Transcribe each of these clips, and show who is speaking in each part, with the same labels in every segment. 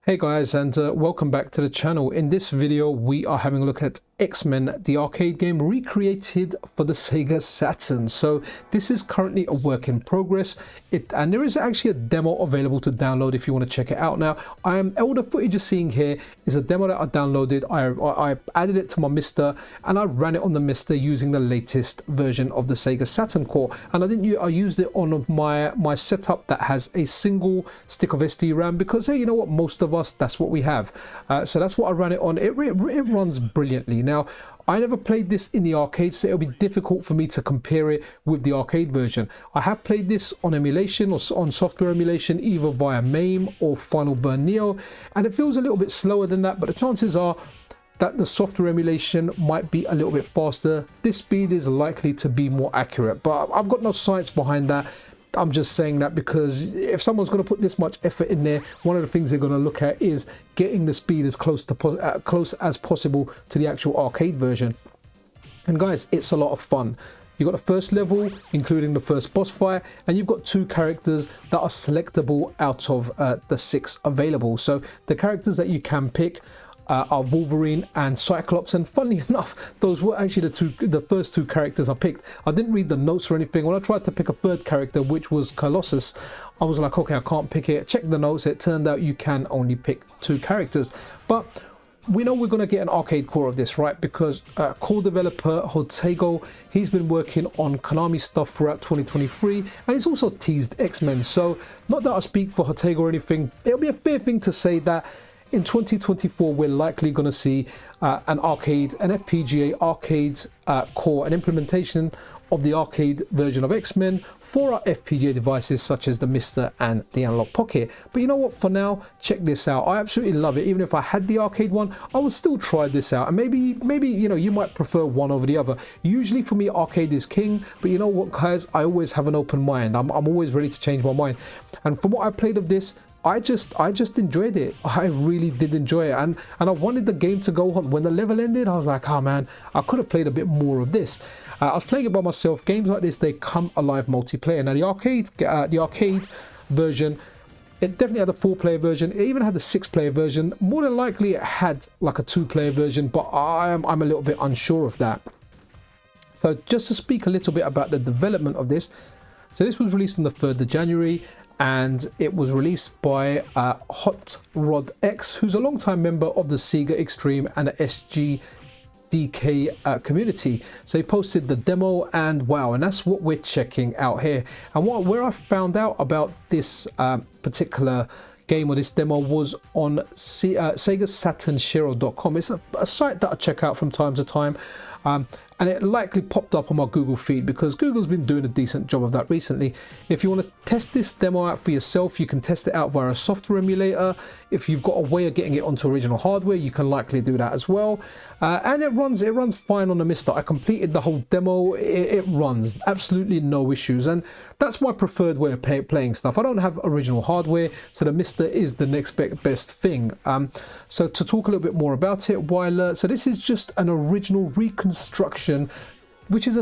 Speaker 1: Hey guys, and welcome back to the channel. In this video we are having a look at X-Men, the arcade game recreated for the Sega Saturn. So this is currently a work in progress, and there is actually a demo available to download if you want to check it out. Now, all the footage you're seeing here is a demo that I downloaded. I added it to my MiSTer and I ran it on the MiSTer using the latest version of the Sega Saturn core. And I used it on my setup that has a single stick of SD RAM because, hey, you know what, most of us, that's what we have. So that's what I ran it on. It runs brilliantly. Now, I never played this in the arcade, so it'll be difficult for me to compare it with the arcade version. I have played this on emulation or on software emulation, either via MAME or Final Burn Neo, and it feels a little bit slower than that, but the chances are that the software emulation might be a little bit faster. This speed is likely to be more accurate, but I've got no science behind that. I'm just saying that because if someone's going to put this much effort in there, one of the things they're going to look at is getting the speed as close as possible to the actual arcade version. And guys, it's a lot of fun. You've got the first level, including the first boss fight, and you've got 2 characters that are selectable out of the 6 available. So the characters that you can pick are Wolverine and Cyclops, and funnily enough, those were actually the first 2 characters I picked. I didn't read the notes or anything. When I tried to pick a 3rd character, which was Colossus, I was like, okay, I can't pick it. Check the notes. It turned out you can only pick 2 characters. But we know we're going to get an arcade core of this, right? Because core developer Hotego, he's been working on Konami stuff throughout 2023, and he's also teased X-Men. So not that I speak for Hotego or anything, it'll be a fair thing to say that in 2024, we're likely going to see an FPGA arcade core, an implementation of the arcade version of X-Men for our FPGA devices such as the MiSTer and the Analog Pocket. But you know what, for now, check this out. I absolutely love it. Even if I had the arcade one, I would still try this out. And maybe you know, you might prefer one over the other. Usually for me, arcade is king, but you know what, guys, I always have an open mind. I'm always ready to change my mind. And from what I played of this, I just enjoyed it. I really did enjoy it, and I wanted the game to go on. When the level ended, I was like, oh man, I could have played a bit more of this. I was playing it by myself. Games like this, they come alive multiplayer. Now the arcade version, it definitely had a 4-player version. It even had the 6-player version. More than likely it had like a 2-player version, but I'm a little bit unsure of that. So just to speak a little bit about the development of this, so this was released on the 3rd of January. And it was released by Hot Rod X, who's a long-time member of the Sega Extreme and the SGDK community. So he posted the demo, and wow, and that's what we're checking out here. And where I found out about this particular game or this demo was on Sega Saturn Shiro.com. It's a site that I check out from time to time. And it likely popped up on my Google feed because Google's been doing a decent job of that recently. If you want to test this demo out for yourself, you can test it out via a software emulator. If you've got a way of getting it onto original hardware, you can likely do that as well. And it runs fine on the MiSTer. I completed the whole demo. It runs absolutely no issues, and that's my preferred way of playing stuff. I don't have original hardware, so the MiSTer is the next best thing. So to talk a little bit more about it, so this is just an original reconstruction, which is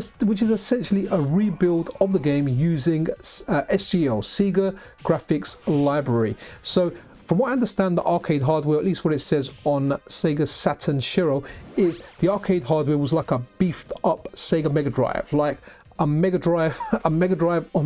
Speaker 1: essentially a rebuild of the game using SGL, Sega Graphics Library. So from what I understand, the arcade hardware, at least what it says on Sega Saturn Shiro, is the arcade hardware was like a beefed up Sega Mega Drive, like a Mega Drive on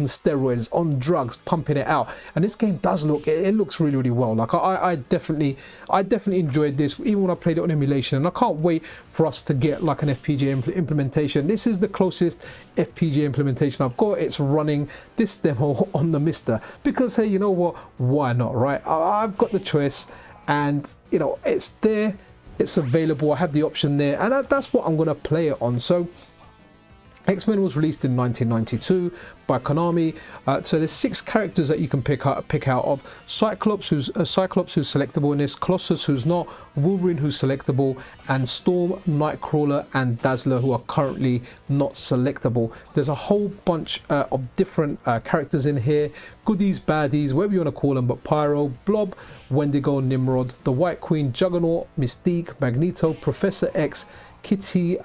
Speaker 1: steroids, on drugs, pumping it out. And this game does look, it looks really, really well. Like I definitely enjoyed this, even when I played it on emulation, and I can't wait for us to get like an FPGA implementation. This is the closest FPGA implementation I've got. It's running this demo on the MiSTer because, hey, you know what, why not, right? I've got the choice, and you know, it's there, it's available, I have the option there, and that's what I'm going to play it on. So X-Men was released in 1992 by Konami. So there's 6 characters that you can pick out of. Cyclops, who's selectable in this, Colossus, who's not, Wolverine, who's selectable, and Storm, Nightcrawler, and Dazzler, who are currently not selectable. There's a whole bunch of different characters in here, goodies, baddies, whatever you want to call them, but Pyro, Blob, Wendigo, Nimrod, the White Queen, Juggernaut, Mystique, Magneto, Professor X, Kitty,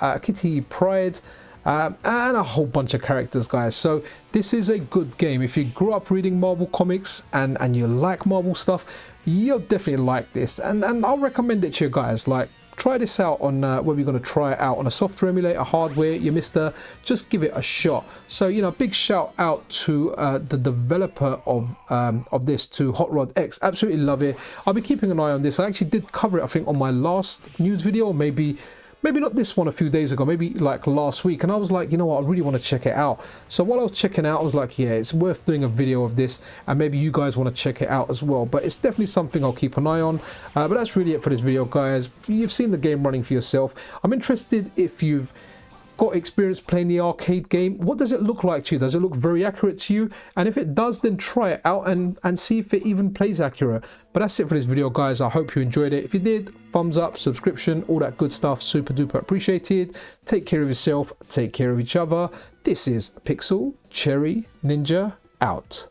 Speaker 1: Pryde, and a whole bunch of characters, guys. So this is a good game. If you grew up reading Marvel comics and you like Marvel stuff, you'll definitely like this, and I'll recommend it to you guys. Like, try this out on whether you're going to try it out on a software emulator, hardware, your MiSTer, just give it a shot. So, you know, big shout out to the developer of this, to Hot Rod X. Absolutely love it. I'll be keeping an eye on this. I actually did cover it, I think, on my last news video, or maybe not this one a few days ago, maybe like last week, and I was like, you know what, I really want to check it out. So while I was checking out, I was like, yeah, it's worth doing a video of this, and maybe you guys want to check it out as well. But it's definitely something I'll keep an eye on. But that's really it for this video, guys. You've seen the game running for yourself. I'm interested if you've got experience playing the arcade game. What does it look like to you? Does it look very accurate to you? And if it does, then try it out and see if it even plays accurate. But that's it for this video, guys. I hope you enjoyed it. If you did, thumbs up, subscription, all that good stuff, super duper appreciated. Take care of yourself, take care of each other. This is Pixel Cherry Ninja out.